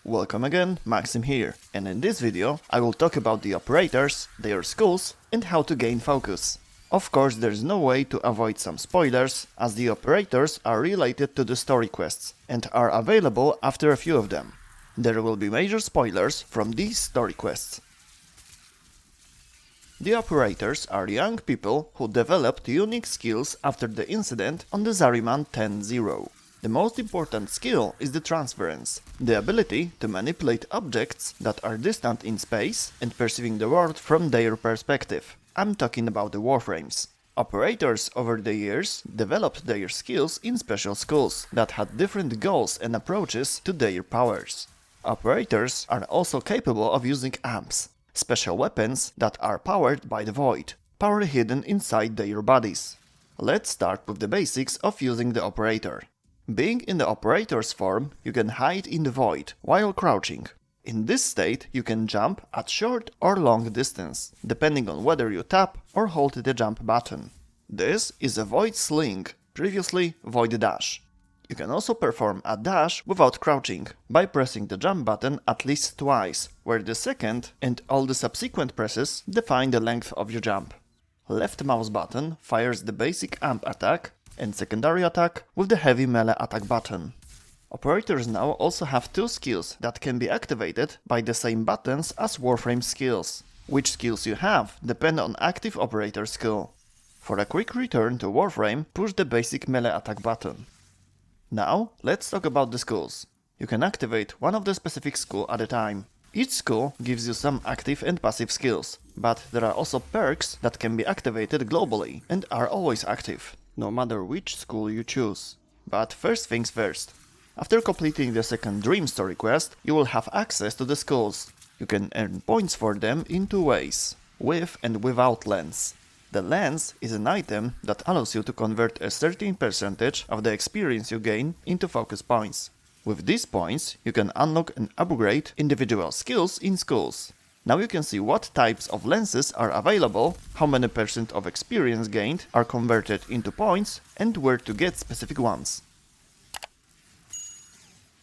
welcome again, Maxim here, and in this video I will talk about the operators, their skills, and how to gain focus. Of course, there's no way to avoid some spoilers, as the operators are related to the story quests and are available after a few of them. There will be major spoilers from these story quests. The operators are young people who developed unique skills after the incident on the Zarimman 10-0. The most important skill is the transference, the ability to manipulate objects that are distant in space and perceiving the world from their perspective. I'm talking about the Warframes. Operators over the years developed their skills in special schools that had different goals and approaches to their powers. Operators are also capable of using amps, special weapons that are powered by the void, power hidden inside their bodies. Let's start with the basics of using the operator. Being in the operator's form, you can hide in the void while crouching. In this state, you can jump at short or long distance, depending on whether you tap or hold the jump button. This is a void sling, previously void dash. You can also perform a dash without crouching, by pressing the jump button at least twice, where the second and all the subsequent presses define the length of your jump. Left mouse button fires the basic amp attack, and secondary attack with the heavy melee attack button. Operators now also have two skills that can be activated by the same buttons as Warframe skills. Which skills you have depend on active operator skill. For a quick return to Warframe, push the basic melee attack button. Now, let's talk about the skills. You can activate one of the specific skills at a time. Each skill gives you some active and passive skills, but there are also perks that can be activated globally and are always active, no matter which school you choose. But first things first. After completing the second Dream story quest, you will have access to the schools. You can earn points for them in two ways, with and without lens. The lens is an item that allows you to convert a certain percentage of the experience you gain into focus points. With these points, you can unlock and upgrade individual skills in schools. Now you can see what types of lenses are available, how many % of experience gained are converted into points, and where to get specific ones.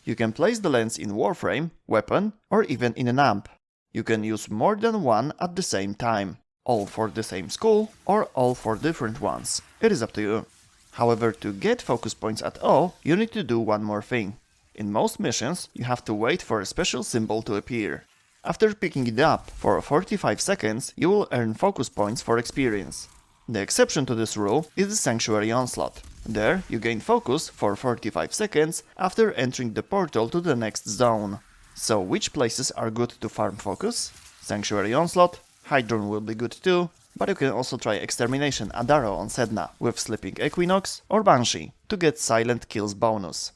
You can place the lens in Warframe, weapon, or even in an amp. You can use more than one at the same time, all for the same school, or all for different ones. It is up to you. However, to get focus points at all, you need to do one more thing. In most missions, you have to wait for a special symbol to appear. After picking it up for 45 seconds, you will earn focus points for experience. The exception to this rule is the Sanctuary Onslaught. There, you gain focus for 45 seconds after entering the portal to the next zone. So which places are good to farm focus? Sanctuary Onslaught, Hydron will be good too, but you can also try Extermination Adaro on Sedna with Sleeping Equinox or Banshee to get Silent Kills bonus.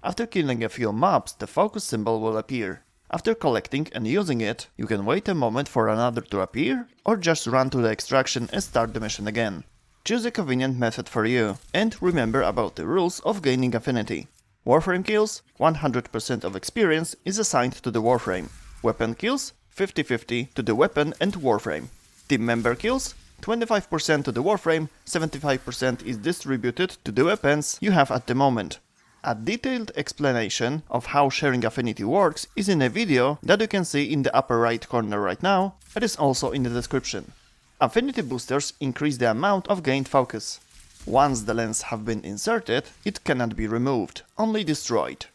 After killing a few mobs, the focus symbol will appear. After collecting and using it, you can wait a moment for another to appear, or just run to the extraction and start the mission again. Choose a convenient method for you, and remember about the rules of gaining Affinity. Warframe kills, 100% of experience is assigned to the Warframe. Weapon kills, 50-50 to the weapon and Warframe. Team member kills, 25% to the Warframe, 75% is distributed to the weapons you have at the moment. A detailed explanation of how sharing Affinity works is in a video that you can see in the upper right corner right now. It is also in the description. Affinity boosters increase the amount of gained focus. Once the lens have been inserted, it cannot be removed, only destroyed.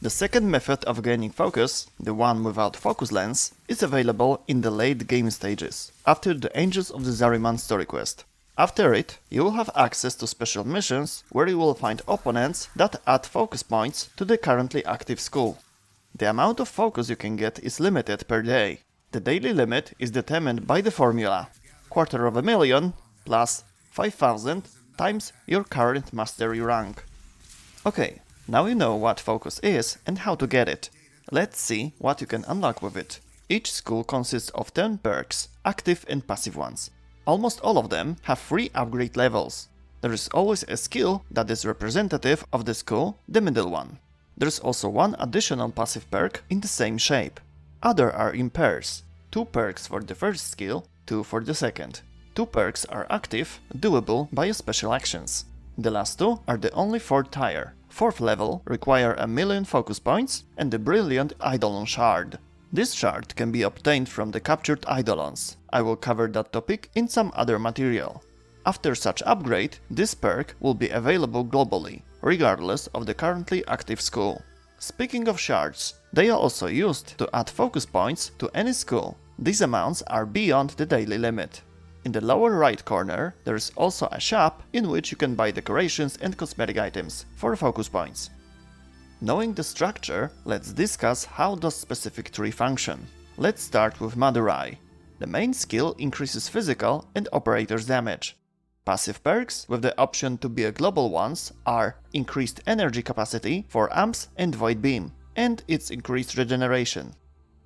The second method of gaining focus, the one without focus lens, is available in the late game stages, after the Angels of the Zarimman story quest. After it, you will have access to special missions where you will find opponents that add focus points to the currently active school. The amount of focus you can get is limited per day. The daily limit is determined by the formula: 250,000 plus 5,000 times your current mastery rank. Okay, now you know what focus is and how to get it. Let's see what you can unlock with it. Each school consists of 10 perks, active and passive ones. Almost all of them have 3 upgrade levels. There is always a skill that is representative of the school, the middle one. There is also one additional passive perk in the same shape. Other are in pairs. 2 perks for the first skill, 2 for the second. 2 perks are active, doable by special actions. The last 2 are the only 4th tier, 4th level require a million focus points and a brilliant Eidolon shard. This shard can be obtained from the captured Eidolons. I will cover that topic in some other material. After such upgrade, this perk will be available globally, regardless of the currently active school. Speaking of shards, they are also used to add focus points to any school. These amounts are beyond the daily limit. In the lower right corner, there is also a shop in which you can buy decorations and cosmetic items for focus points. Knowing the structure, let's discuss how does specific tree function. Let's start with Madurai. The main skill increases physical and operator's damage. Passive perks with the option to be a global ones are increased energy capacity for amps and void beam, and its increased regeneration.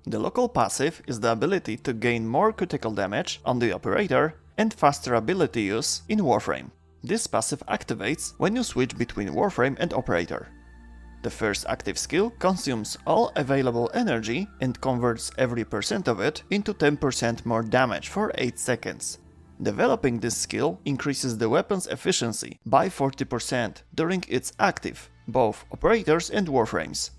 The local passive is the ability to gain more critical damage on the operator and faster ability use in Warframe. This passive activates when you switch between Warframe and operator. The first active skill consumes all available energy and converts every percent of it into 10% more damage for 8 seconds. Developing this skill increases the weapon's efficiency by 40% during its active, both operators and Warframes.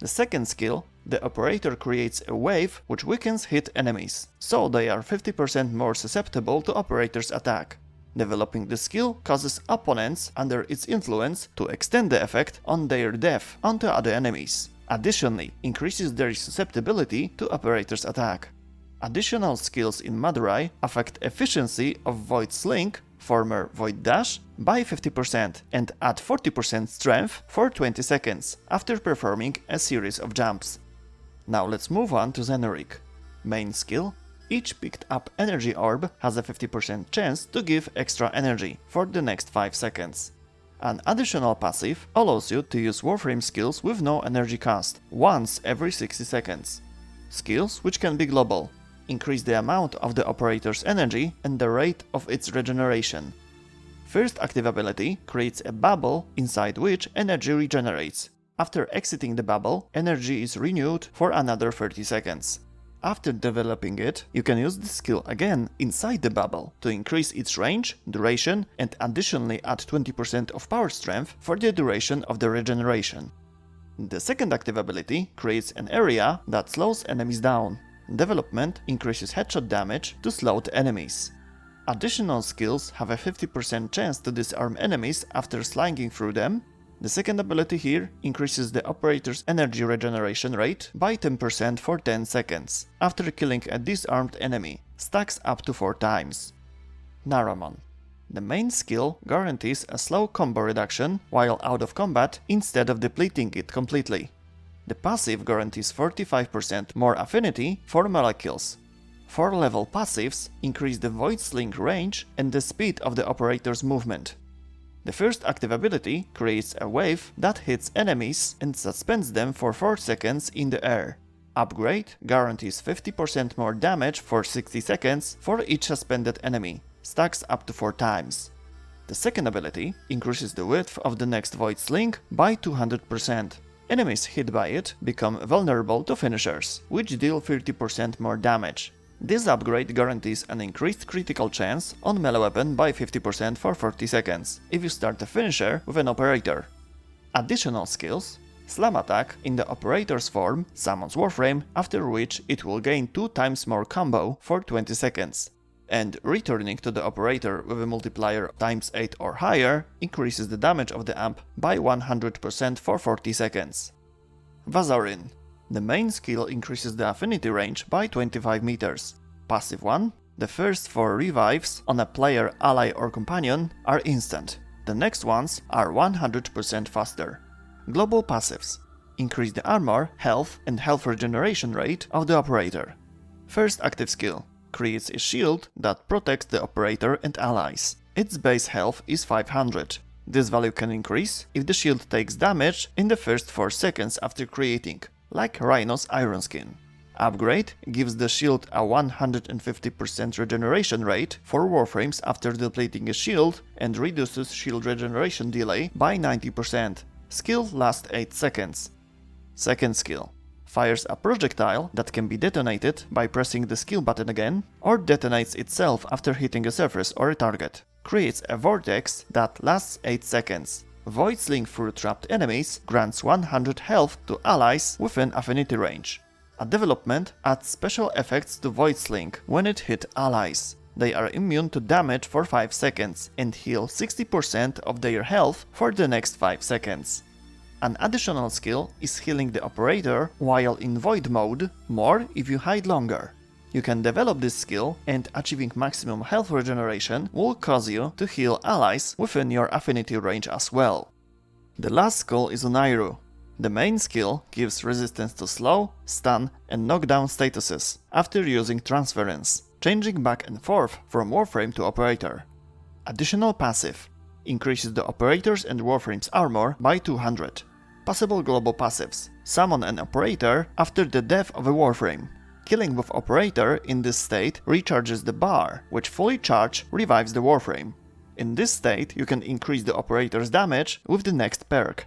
The second skill, the operator creates a wave which weakens hit enemies, so they are 50% more susceptible to operator's attack. Developing the skill causes opponents under its influence to extend the effect on their death onto other enemies. Additionally, increases their susceptibility to operator's attack. Additional skills in Madurai affect efficiency of Void Sling, former Void Dash, by 50% and add 40% strength for 20 seconds after performing a series of jumps. Now let's move on to Zenurik. Main skill: each picked up energy orb has a 50% chance to give extra energy for the next 5 seconds. An additional passive allows you to use Warframe skills with no energy cost, once every 60 seconds. Skills which can be global: increase the amount of the operator's energy and the rate of its regeneration. First active ability creates a bubble inside which energy regenerates. After exiting the bubble, energy is renewed for another 30 seconds. After developing it, you can use this skill again inside the bubble to increase its range, duration, and additionally add 20% of power strength for the duration of the regeneration. The second active ability creates an area that slows enemies down. Development increases headshot damage to slowed enemies. Additional skills have a 50% chance to disarm enemies after slanging through them. The second ability here increases the operator's energy regeneration rate by 10% for 10 seconds after killing a disarmed enemy, stacks up to 4 times. Naramon. The main skill guarantees a slow combo reduction while out of combat instead of depleting it completely. The passive guarantees 45% more affinity for melee kills. 4-level passives increase the Void Sling range and the speed of the operator's movement. The first active ability creates a wave that hits enemies and suspends them for 4 seconds in the air. Upgrade guarantees 50% more damage for 60 seconds for each suspended enemy, stacks up to 4 times. The second ability increases the width of the next Void Sling by 200%. Enemies hit by it become vulnerable to finishers, which deal 30% more damage. This upgrade guarantees an increased critical chance on melee weapon by 50% for 40 seconds, if you start a finisher with an operator. Additional skills: Slam attack in the operator's form summons Warframe, after which it will gain 2 times more combo for 20 seconds. And returning to the operator with a multiplier times 8 or higher increases the damage of the amp by 100% for 40 seconds. Vazarin. The main skill increases the affinity range by 25 meters. Passive 1. The first 4 revives on a player, ally or companion are instant. The next ones are 100% faster. Global passives increase the armor, health and health regeneration rate of the operator. First active skill creates a shield that protects the operator and allies. Its base health is 500. This value can increase if the shield takes damage in the first 4 seconds after creating, like Rhino's Iron Skin. Upgrade gives the shield a 150% regeneration rate for Warframes after depleting a shield and reduces shield regeneration delay by 90%. Skill lasts 8 seconds. Second skill fires a projectile that can be detonated by pressing the skill button again, or detonates itself after hitting a surface or a target. Creates a vortex that lasts 8 seconds. Void Sling through trapped enemies grants 100 health to allies within Affinity range. A development adds special effects to Void Sling when it hit allies. They are immune to damage for 5 seconds and heal 60% of their health for the next 5 seconds. An additional skill is healing the operator while in Void mode, more if you hide longer. You can develop this skill, and achieving maximum health regeneration will cause you to heal allies within your Affinity range as well. The last skill is Unairu. The main skill gives resistance to slow, stun and knockdown statuses after using transference, changing back and forth from Warframe to Operator. Additional passive increases the Operator's and Warframe's armor by 200. Possible global passives: summon an Operator after the death of a Warframe. Killing with Operator in this state recharges the bar, which fully charged revives the Warframe. In this state you can increase the Operator's damage with the next perk.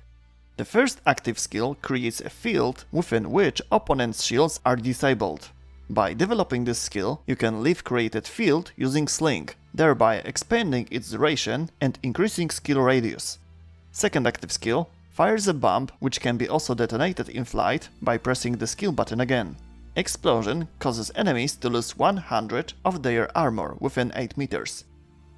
The first active skill creates a field within which opponents' shields are disabled. By developing this skill, you can leave created field using Sling, thereby expanding its duration and increasing skill radius. Second active skill fires a bomb which can be also detonated in flight by pressing the skill button again. Explosion causes enemies to lose 100 of their armor within 8 meters.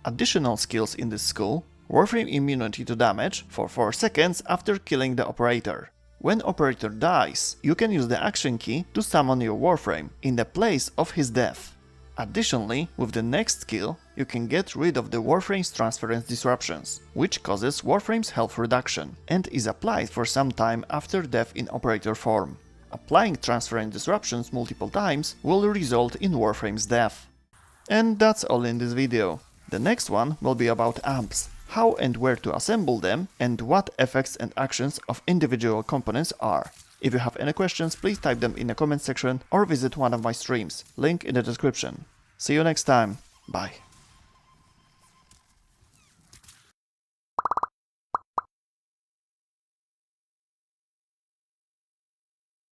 Additional skills in this skill: Warframe immunity to damage for 4 seconds after killing the Operator. When Operator dies, you can use the action key to summon your Warframe in the place of his death. Additionally, with the next skill, you can get rid of the Warframe's transference disruptions, which causes Warframe's health reduction, and is applied for some time after death in Operator form. Applying transference disruptions multiple times will result in Warframe's death. And that's all in this video. The next one will be about amps, how and where to assemble them, and what effects and actions of individual components are. If you have any questions, please type them in the comment section or visit one of my streams, link in the description. See you next time, bye.